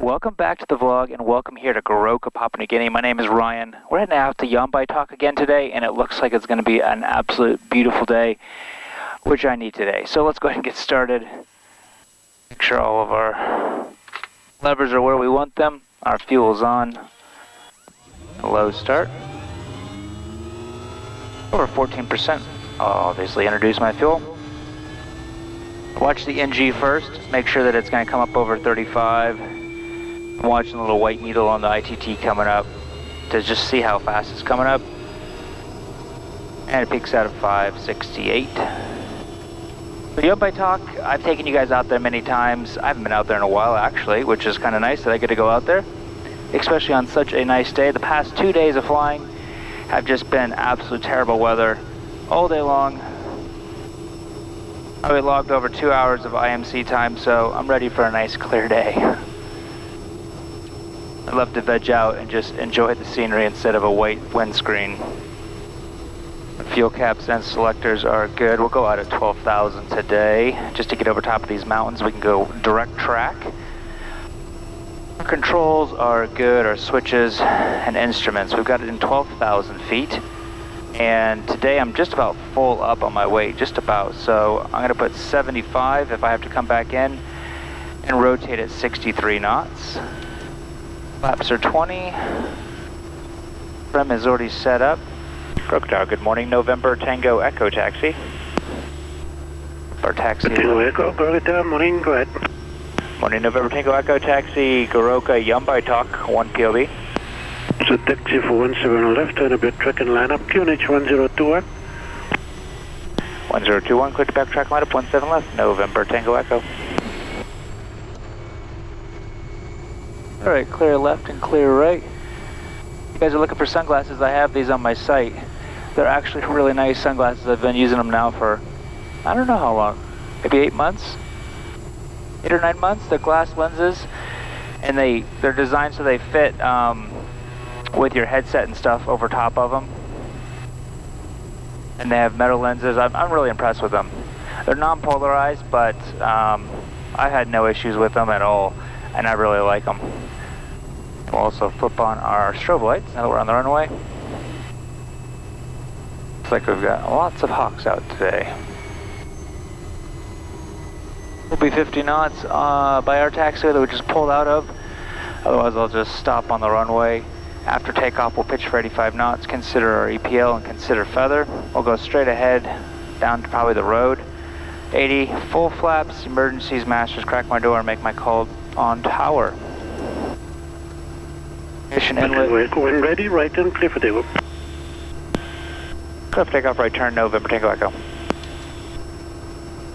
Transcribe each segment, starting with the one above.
Welcome back to the vlog, and welcome here to Kodiak, Papua New Guinea. My name is Ryan. We're heading out to Joystick again today, and it looks like it's going to be an absolute beautiful day, which I need today. So let's go ahead and get started. Make sure all of our levers are where we want them. Our fuel's on. Low start. Over 14%. I'll obviously introduce my fuel. Watch the NG first. Make sure that it's going to come up over 35. I'm watching the little white needle on the ITT coming up to just see how fast it's coming up. And it peaks out at 568. So Joystick, I've taken you guys out there many times. I haven't been out there in a while actually, which is kind of nice that I get to go out there, especially on such a nice day. The past 2 days of flying have just been absolute terrible weather all day long. I logged over 2 hours of IMC time, so I'm ready for a nice clear day. I love to veg out and just enjoy the scenery instead of a white windscreen. The fuel caps and selectors are good. We'll go out at 12,000 today. Just to get over top of these mountains, we can go direct track. Our controls are good, our switches and instruments. We've got it in 12,000 feet. And today I'm just about full up on my weight, just about. So I'm going to put 75 if I have to come back in and rotate at 63 knots. Flaps are 20. Trim is already set up. Kodiak, good morning, November Tango Echo Taxi. Our taxi. Tango Echo, Kodiak, morning, go ahead. Morning, November Tango Echo Taxi, Kodiak, Joystick, 1 POV. So taxi for 17 left, turn a bit track and line up, QNH 1021. 1021, clear to back track line up, 17 left, November Tango Echo. Alright, clear left and clear right. If you guys are looking for sunglasses, I have these on my site. They're actually really nice sunglasses. I've been using them now for, I don't know how long, maybe 8 months? 8 or 9 months. They're glass lenses, and they're designed so they fit with your headset and stuff over top of them. And they have metal lenses. I'm really impressed with them. They're non-polarized, but I had no issues with them at all, and I really like them. We'll also flip on our strobe lights now that we're on the runway. Looks like we've got lots of hawks out today. We'll be 50 knots by our taxi that we just pulled out of. Otherwise, I'll just stop on the runway. After takeoff, we'll pitch for 85 knots, consider our EPL, and consider feather. We'll go straight ahead down to probably the road. 80, full flaps, emergencies, masters, crack my door, and make my call on tower. Mission inlet. When ready, right and clear for takeoff. Clear for takeoff, right turn, November Tango Echo.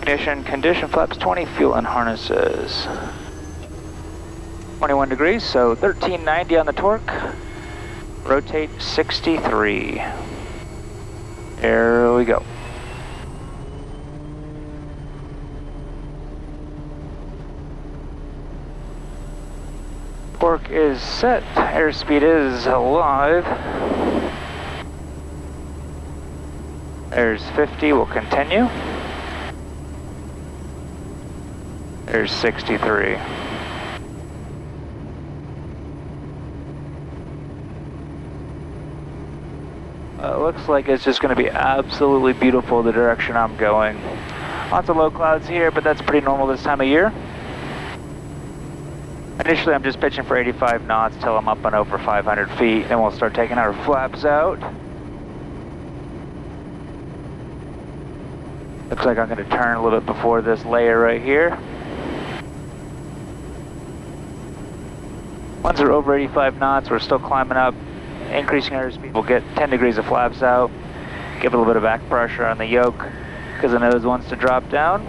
Condition flaps 20, fuel and harnesses. 21 degrees, so 1390 on the torque. Rotate 63. There we go. Torque is set, airspeed is alive. There's 50, we'll continue. There's 63. It looks like it's just going to be absolutely beautiful the direction I'm going. Lots of low clouds here, but that's pretty normal this time of year. Initially, I'm just pitching for 85 knots till I'm up and over 500 feet, then we'll start taking our flaps out. Looks like I'm going to turn a little bit before this layer right here. Once we're over 85 knots, we're still climbing up, increasing our speed. We'll get 10 degrees of flaps out, give it a little bit of back pressure on the yoke because the nose wants to drop down.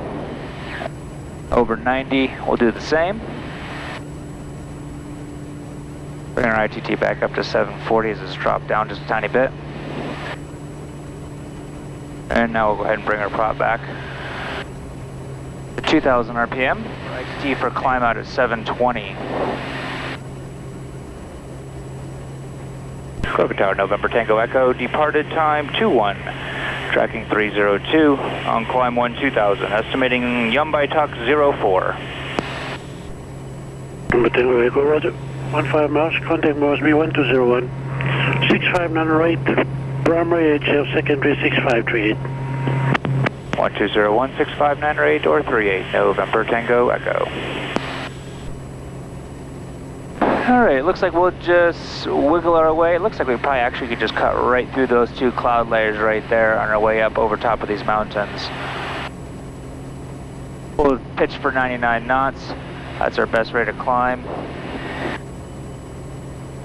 Over 90, we'll do the same. Bring our ITT back up to 740 as it's dropped down just a tiny bit. And now we'll go ahead and bring our prop back to 2000 RPM. ITT for climb out at 720. Kodiak Tower, November Tango Echo, departed time 21. Tracking 302 on climb 2000, estimating Joystick 04. Number Tango Echo, roger. 15 miles, contact Mosby 1201. 659 right, primary HF, secondary 6538. 1201, 659 8 or 38, November Tango Echo. Alright, looks like we'll just wiggle our way. It looks like we probably actually could just cut right through those two cloud layers right there on our way up over top of these mountains. We'll pitch for 99 knots. That's our best rate of climb.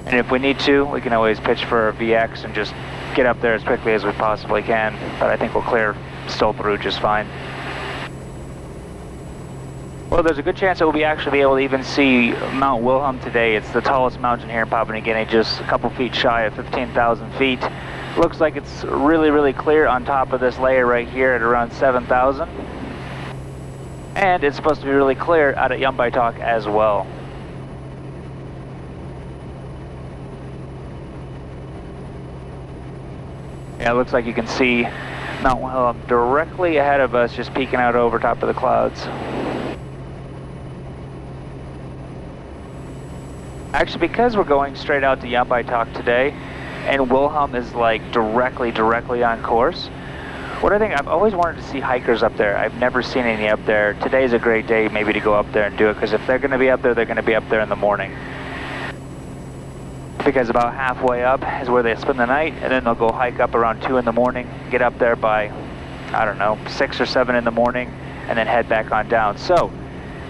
And if we need to, we can always pitch for a VX and just get up there as quickly as we possibly can. But I think we'll clear still through just fine. Well, there's a good chance that we'll actually be able to even see Mount Wilhelm today. It's the tallest mountain here in Papua New Guinea, just a couple feet shy of 15,000 feet. Looks like it's really, really clear on top of this layer right here at around 7,000. And it's supposed to be really clear out at Yumbaitok as well. Yeah, it looks like you can see Mount Wilhelm directly ahead of us, just peeking out over top of the clouds. Actually, because we're going straight out to Yumbaitok today, and Wilhelm is like directly on course, what I think, I've always wanted to see hikers up there. I've never seen any up there. Today's a great day maybe to go up there and do it, because if they're going to be up there, they're going to be up there in the morning. Because about halfway up is where they spend the night, and then they'll go hike up around 2 in the morning, get up there by, I don't know, 6 or 7 in the morning, and then head back on down. So,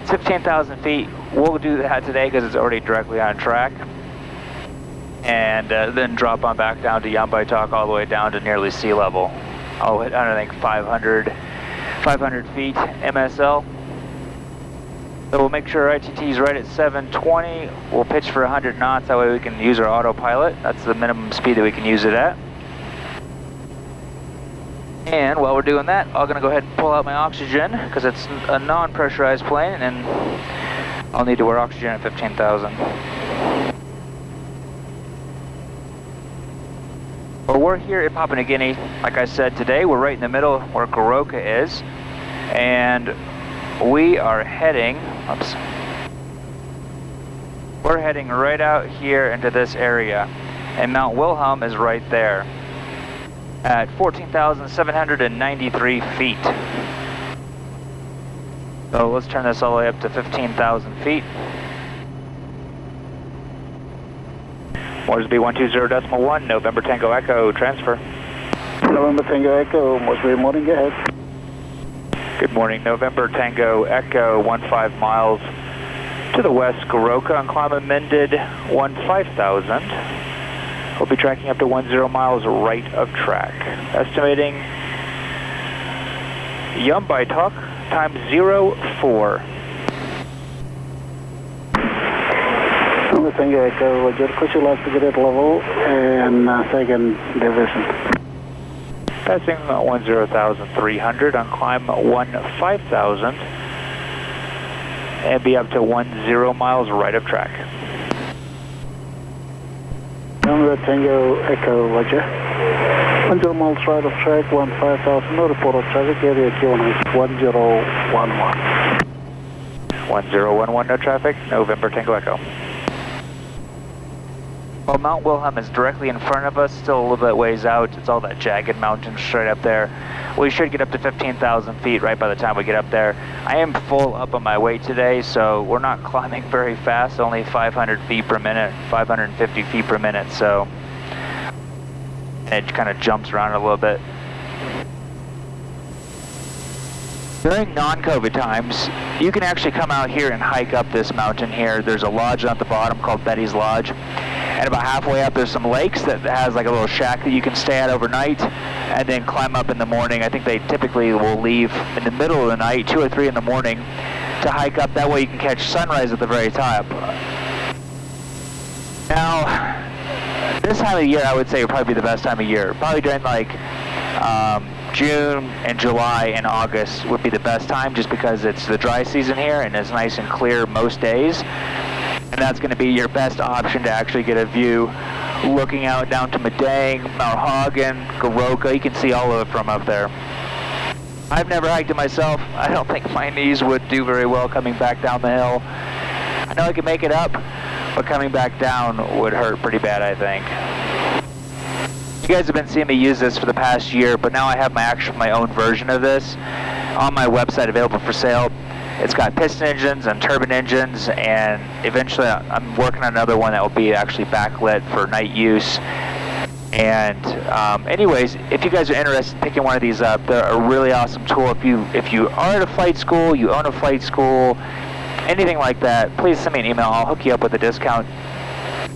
15,000 feet, we'll do that today because it's already directly on track. And then drop on back down to Yumbaitok all the way down to nearly sea level. I'll hit, I think, 500 feet MSL. So we'll make sure our ITT is right at 720. We'll pitch for 100 knots, that way we can use our autopilot. That's the minimum speed that we can use it at. And while we're doing that, I'm going to go ahead and pull out my oxygen, because it's a non-pressurized plane, and I'll need to wear oxygen at 15,000. Well, we're here in Papua New Guinea. Like I said, today we're right in the middle where Goroka is, and we are heading, we're heading right out here into this area, and Mount Wilhelm is right there at 14,793 feet. So let's turn this all the way up to 15,000 feet. Moresby 120.1, November Tango Echo, transfer. November Tango Echo, Moresby morning, go ahead. Good morning, November Tango Echo, 15 miles to the west, Goroka, on climb amended 15,000. We'll be tracking up to 10 miles right of track. Estimating Yumbaitok, time 04. November Tango Echo, Roger, push your left to get at level and second division. Passing 10,300 on climb 15,000 and be up to 10 miles right of track. November Tango Echo, Roger. 10 miles right of track, 15,000, no report of traffic, area QNH 1011. 1011, no traffic, November Tango Echo. Well, Mount Wilhelm is directly in front of us, still a little bit ways out. It's all that jagged mountain straight up there. We should get up to 15,000 feet right by the time we get up there. I am full up on my weight today, so we're not climbing very fast, only 500 feet per minute, 550 feet per minute, so it kind of jumps around a little bit. During non-COVID times, you can actually come out here and hike up this mountain here. There's a lodge at the bottom called Betty's Lodge. And about halfway up, there's some lakes that has like a little shack that you can stay at overnight and then climb up in the morning. I think they typically will leave in the middle of the night, 2 or 3 in the morning, to hike up. That way you can catch sunrise at the very top. Now, this time of year, I would say would probably be the best time of year. Probably during like June and July and August would be the best time, just because it's the dry season here and it's nice and clear most days. And that's going to be your best option to actually get a view looking out down to Madang, Mount Hagen, Goroka. You can see all of it from up there. I've never hiked it myself. I don't think my knees would do very well coming back down the hill. I know I can make it up, but coming back down would hurt pretty bad, I think. You guys have been seeing me use this for the past year, but now I have my own version of this on my website available for sale. It's got piston engines and turbine engines, and eventually I'm working on another one that will be actually backlit for night use. And anyways, if you guys are interested in picking one of these up, they're a really awesome tool. If you are at a flight school, you own a flight school, anything like that, please send me an email. I'll hook you up with a discount.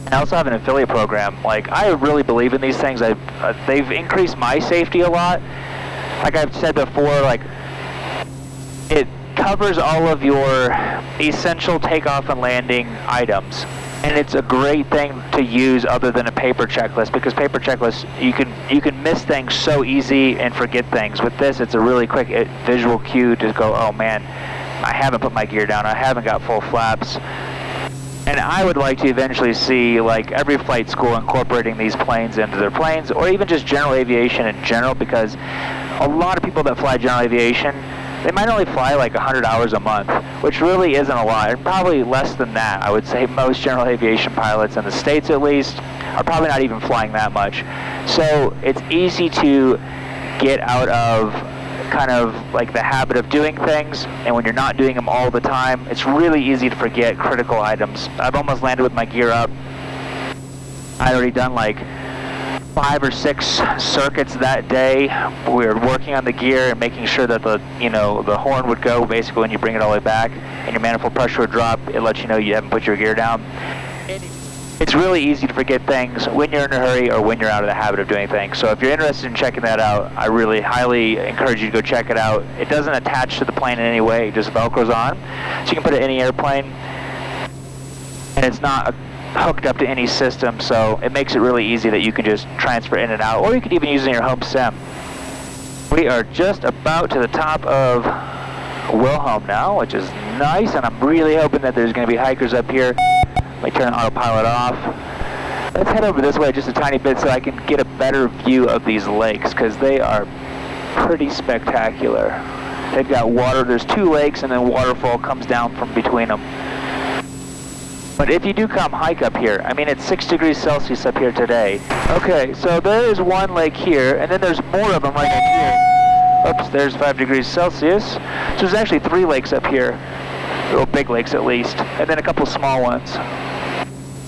And I also have an affiliate program. Like, I really believe in these things. They've increased my safety a lot. Like I've said before, like, it covers all of your essential takeoff and landing items. And it's a great thing to use other than a paper checklist, because paper checklists, you can miss things so easy and forget things. With this, it's a really quick visual cue to go, oh man, I haven't put my gear down, I haven't got full flaps. And I would like to eventually see, like, every flight school incorporating these planes into their planes, or even just general aviation in general, because a lot of people that fly general aviation, they might only fly like 100 hours a month, which really isn't a lot, and probably less than that. I would say most general aviation pilots in the States at least are probably not even flying that much. So it's easy to get out of kind of like the habit of doing things, and when you're not doing them all the time, it's really easy to forget critical items. I've almost landed with my gear up. I'd already done like 5 or 6 circuits that day. We were working on the gear and making sure that the horn would go basically when you bring it all the way back, and your manifold pressure would drop. It lets you know you haven't put your gear down. It's really easy to forget things when you're in a hurry or when you're out of the habit of doing things. So if you're interested in checking that out, I really highly encourage you to go check it out. It doesn't attach to the plane in any way, it just velcros on. So you can put it in any airplane, and it's not hooked up to any system, so it makes it really easy that you can just transfer in and out, or you could even use it in your home sim. We are just about to the top of Wilhelm now, which is nice, and I'm really hoping that there's going to be hikers up here. Let me turn autopilot off. Let's head over this way just a tiny bit so I can get a better view of these lakes, because they are pretty spectacular. They've got water, there's 2 lakes, and then waterfall comes down from between them. But if you do come hike up here, I mean, it's 6 degrees Celsius up here today. Okay, so there is one lake here, and then there's more of them right up here. Oops, there's 5 degrees Celsius. So there's actually 3 lakes up here. Little big lakes at least, and then a couple small ones.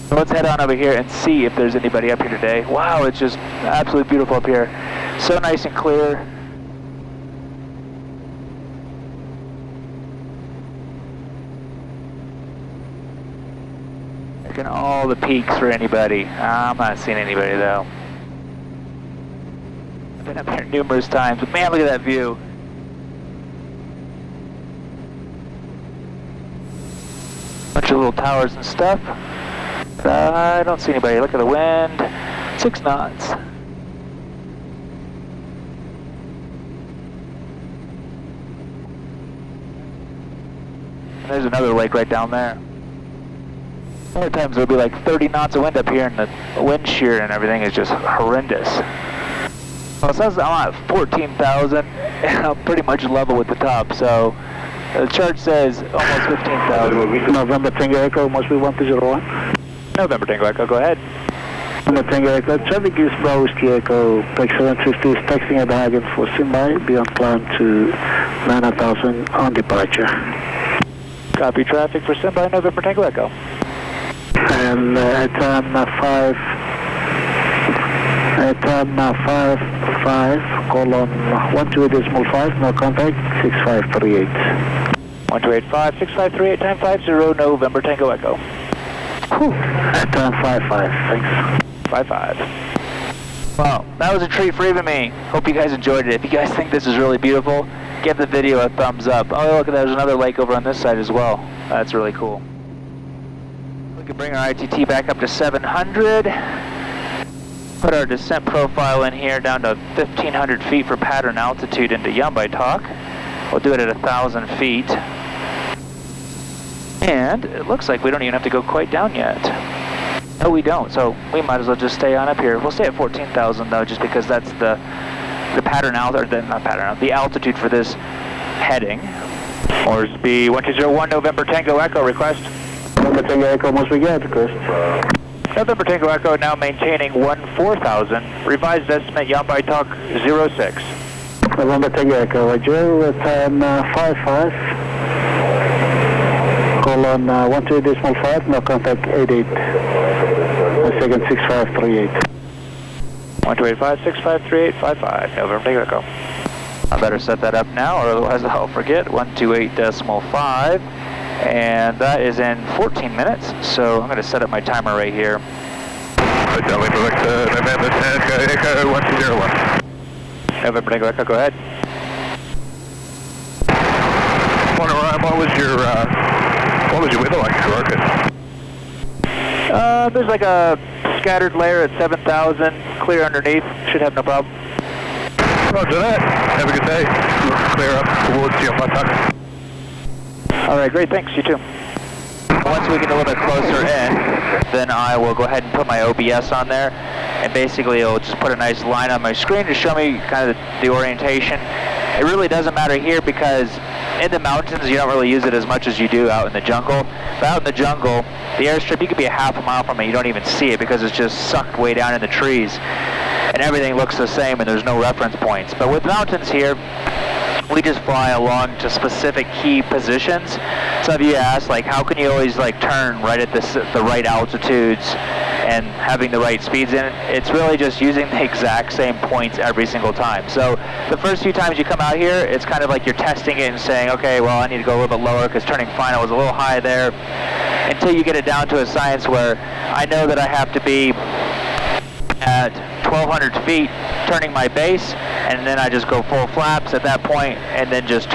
So let's head on over here and see if there's anybody up here today. Wow, it's just absolutely beautiful up here. So nice and clear. Looking at all the peaks for anybody. I'm not seeing anybody though. I've been up here numerous times, but man, look at that view. Bunch of little towers and stuff. I don't see anybody. Look at the wind. 6 knots. And there's another lake right down there. Other times there'll be like 30 knots of wind up here, and the wind shear and everything is just horrendous. Well, it says I'm at 14,000, and I'm pretty much level with the top, so the chart says almost 15,000. November Tango Echo, must be 1201. November Tango Echo, go ahead. November Tango Echo, traffic is Bravo Whiskey Echo, Peg 750 is taxiing at Hagen for standby, be on climb to 9,000 on departure. Copy traffic for standby, November Tango Echo. And at time 5.5, no contact, 6538. 1285, 6538, time 50, November Tango Echo. Whew. At time 5.5, thanks. 5.5. Well, that was a treat for even me. Hope you guys enjoyed it. If you guys think this is really beautiful, give the video a thumbs up. Oh, look, there's another lake over on this side as well. That's really cool. We can bring our ITT back up to 700. Put our descent profile in here down to 1,500 feet for pattern altitude into Yambaitok. We'll do it at 1,000 feet. And it looks like we don't even have to go quite down yet. No, we don't, so we might as well just stay on up here. We'll stay at 14,000 though, just because that's the pattern altitude, not pattern, the altitude for this heading. Or be 1201 November Tango Echo request. November Tango Echo, must we get request? November Tango Echo now maintaining 14,000. Revised estimate, Yambai Talk 06. November Tango Echo, Roger, time 55. Call on 12.5, no contact 88. Second 6538. 1285-653855, November Tango Echo. I better set that up now, or otherwise I'll forget. 128.5, and that is in 14 minutes. So I'm going to set up my timer right here. November Tango Echo 1201. November Tango Echo, go ahead. What was your weather like working? There's like a scattered layer at 7,000, clear underneath. Should have no problem. Roger that. Have a good day. Clear up towards Yambai Talk. All right, great. Thanks. You too. Once we get a little bit closer in, then I will go ahead and put my OBS on there, and basically it'll just put a nice line on my screen to show me kind of the orientation. It really doesn't matter here because in the mountains you don't really use it as much as you do out in the jungle. But out in the jungle, the airstrip, you could be a half a mile from it, you don't even see it because it's just sucked way down in the trees. And everything looks the same and there's no reference points. But with mountains here, we just fly along to specific key positions. Some of you ask, like, how can you always like turn right at the right altitudes and having the right speeds in it? It's really just using the exact same points every single time. So the first few times you come out here, it's kind of like you're testing it and saying, okay, well, I need to go a little bit lower because turning final was a little high there, until you get it down to a science where I know that I have to be at 1,200 feet turning my base, and then I just go full flaps at that point, and then just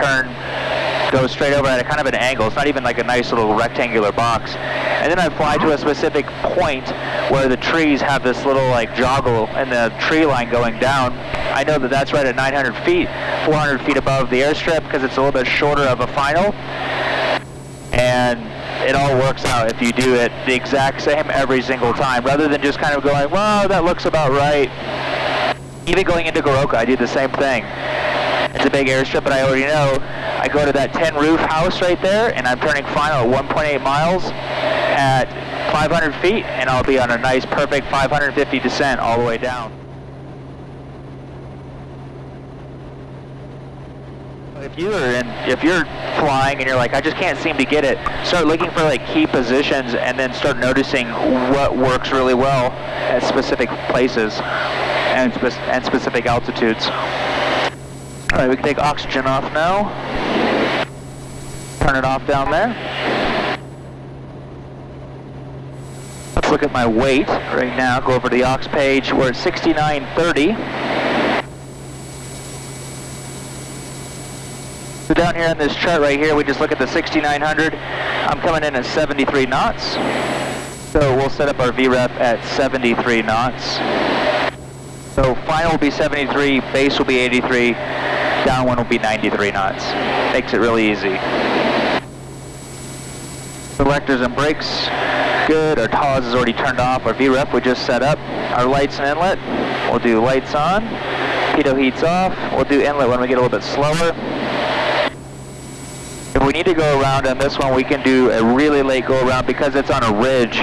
go straight over at a kind of an angle. It's not even like a nice little rectangular box. And then I fly to a specific point where the trees have this little like joggle and the tree line going down. I know that that's right at 900 feet, 400 feet above the airstrip because it's a little bit shorter of a final. And it all works out if you do it the exact same every single time, rather than just kind of going, well, that looks about right. Even going into Goroka, I do the same thing. It's a big airstrip, but I already know I go to that 10 roof house right there, and I'm turning final at 1.8 miles at 500 feet, and I'll be on a nice, perfect 550 descent all the way down. If you're flying and you're like, I just can't seem to get it, start looking for like key positions and then start noticing what works really well at specific places and specific altitudes. All right, we can take oxygen off now. Turn it off down there. Let's look at my weight right now. Go over to the aux page. We're at 6930. So down here on this chart right here, we just look at the 6900. I'm coming in at 73 knots. So we'll set up our VREF at 73 knots. So final will be 73, base will be 83, down one will be 93 knots. Makes it really easy. Selectors and brakes, good. Our TAWS is already turned off. Our VREF we just set up. Our lights and inlet, we'll do lights on. Pitot heat's off. We'll do inlet when we get a little bit slower. If we need to go around on this one, we can do a really late go around because it's on a ridge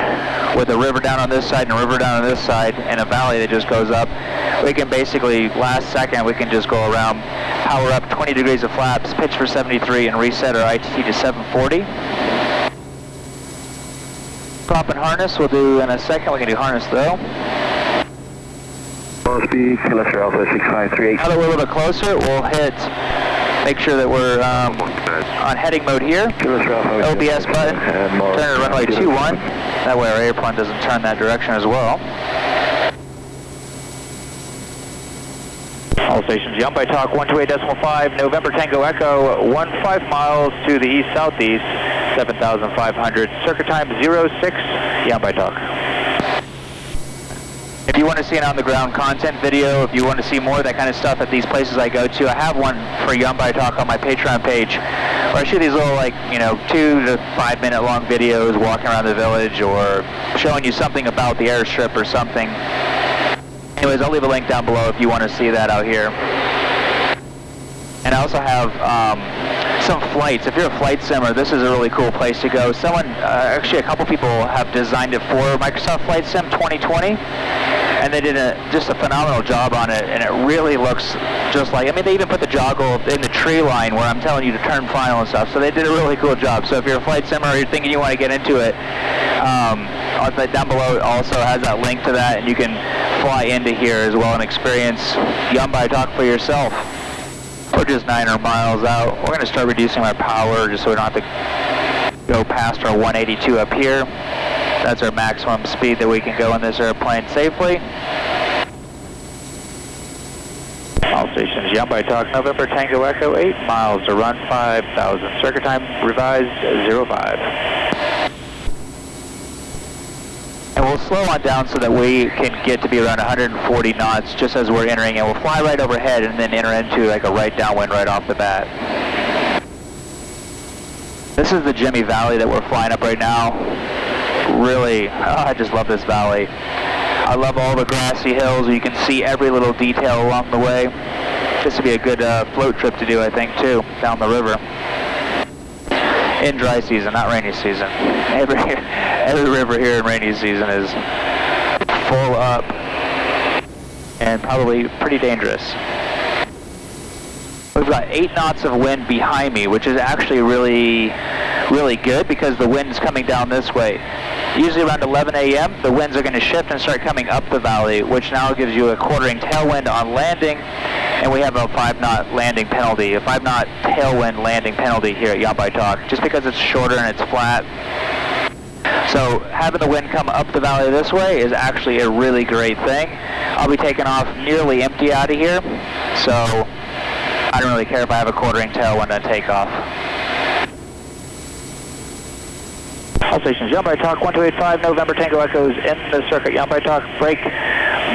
with a river down on this side and a river down on this side and a valley that just goes up. We can basically, last second, we can just go around, power up 20 degrees of flaps, pitch for 73, and reset our ITT to 740. Prop and harness, we'll do in a second. We can do harness though. Low speed, Kilo Alpha 6538. Now that we're a little bit closer, we'll hit, make sure that we're on heading mode here. OBS button, turn to runway 21. That way our airplane doesn't turn that direction as well. All stations, Yambai Talk 128.5, November Tango Echo, 15 miles to the east-southeast, 7,500, circuit time 06, Yambai Talk. If you want to see an on-the-ground content video, if you want to see more of that kind of stuff at these places I go to, I have one for Yambai Talk on my Patreon page, where I shoot these little, 2 to 5 minute long videos walking around the village or showing you something about the airstrip or something. Anyways, I'll leave a link down below if you want to see that out here. And I also have some flights. If you're a flight simmer, this is a really cool place to go. Someone, actually a couple people have designed it for Microsoft Flight Sim 2020, and they did just a phenomenal job on it, and it really looks just like, I mean, they even put the joggle in the tree line where I'm telling you to turn final and stuff, so they did a really cool job. So if you're a flight simmer or you're thinking you want to get into it, down below it also has that link to that, and you can fly into here as well and experience Yumbai for yourself. We're just 900 miles out. We're going to start reducing our power just so we don't have to go past our 182 up here. That's our maximum speed that we can go in this airplane safely. All stations, Yumbai November Tango Echo, 8 miles to run, 5,000. Circuit time revised 05. And we'll slow on down so that we can get to be around 140 knots just as we're entering, and we'll fly right overhead and then enter into like a right downwind right off the bat. This is the Jimmy Valley that we're flying up right now. Really, I just love this valley. I love all the grassy hills. You can see every little detail along the way. This would be a good float trip to do, I think, too, down the river. In dry season, not rainy season. Every river here in rainy season is full up and probably pretty dangerous. We've got 8 knots of wind behind me, which is actually really, really good because the wind's coming down this way. Usually around 11 a.m., the winds are going to shift and start coming up the valley, which now gives you a quartering tailwind on landing, and we have a 5-knot landing penalty, a 5-knot tailwind landing penalty here at Yumbai, just because it's shorter and it's flat. So having the wind come up the valley this way is actually a really great thing. I'll be taking off nearly empty out of here, so I don't really care if I have a quartering tailwind on takeoff. All stations, Yumbai 1285, November Tango Echo is in the circuit, Yumbai break.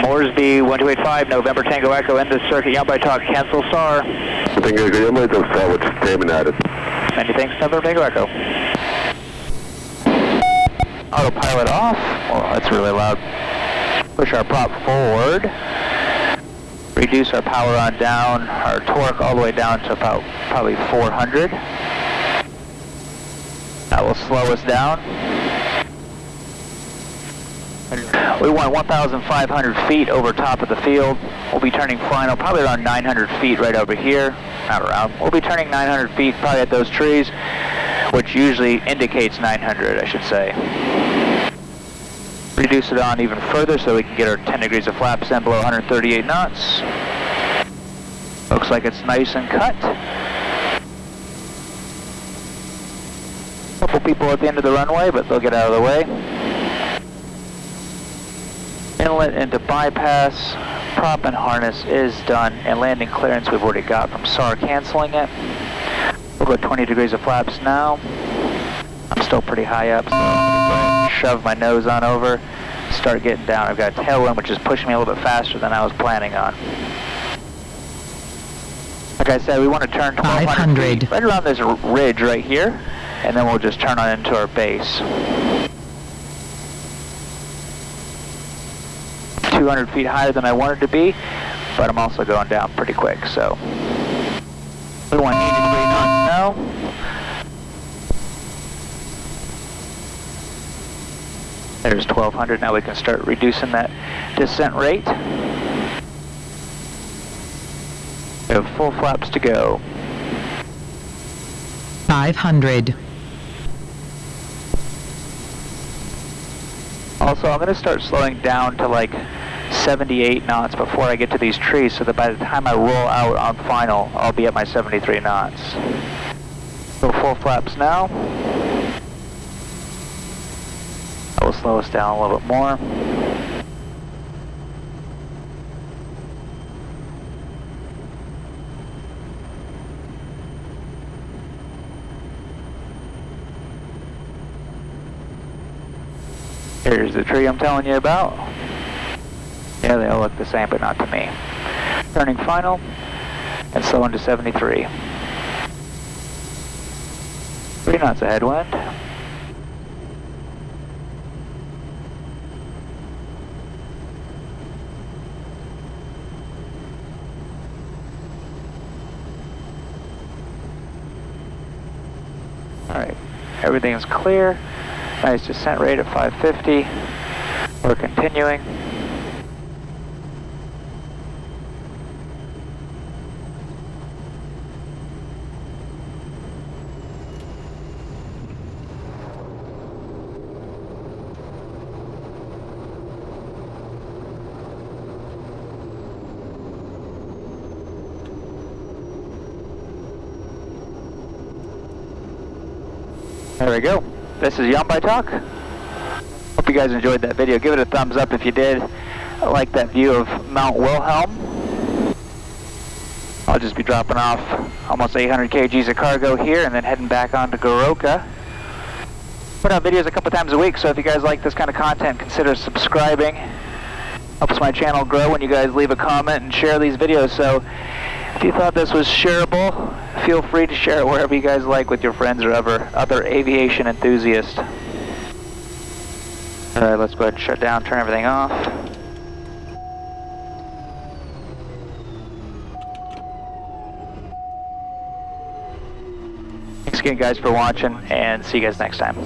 Moresby 1285, November Tango Echo in the circuit, Yumbai cancel SAR. Tango Echo, Yumbai SAR with statement added. Many thanks, November Tango Echo. Autopilot off. Oh, that's really loud. Push our prop forward. Reduce our power on down, our torque all the way down to about probably 400. That will slow us down. We want 1,500 feet over top of the field. We'll be turning final probably around 900 feet right over here. Not around. We'll be turning 900 feet probably at those trees, which usually indicates 900, I should say. Reduce it on even further so we can get our 10 degrees of flaps in below 138 knots. Looks like it's nice and cut. Couple people at the end of the runway, but they'll get out of the way. Inlet into bypass, prop and harness is done, and landing clearance we've already got from SAR canceling it. We'll go 20 degrees of flaps now. I'm still pretty high up, so I'm going to shove my nose on over, start getting down. I've got a tailwind which is pushing me a little bit faster than I was planning on. Like I said, we want to turn 1,200 feet right around this ridge right here, and then we'll just turn on into our base. 200 feet higher than I wanted to be, but I'm also going down pretty quick, so. We want 83 knots now. There's 1,200, now we can start reducing that descent rate. We have full flaps to go. 500. Also, I'm going to start slowing down to like 78 knots before I get to these trees so that by the time I roll out on final, I'll be at my 73 knots. So full flaps now. That will slow us down a little bit more. Here's the tree I'm telling you about. Yeah, they all look the same, but not to me. Turning final, and slow into 73. 3 knots of headwind. Everything is clear. Nice descent rate at 550. We're continuing. There we go. This is Young by Talk. Hope you guys enjoyed that video. Give it a thumbs up if you did. I like that view of Mount Wilhelm. I'll just be dropping off almost 800 kgs of cargo here and then heading back on to Goroka. Put out videos a couple times a week, so if you guys like this kind of content, consider subscribing. Helps my channel grow when you guys leave a comment and share these videos. So if you thought this was shareable, feel free to share it wherever you guys like with your friends or other aviation enthusiasts. Alright, let's go ahead and shut down, turn everything off. Thanks again guys for watching, and see you guys next time.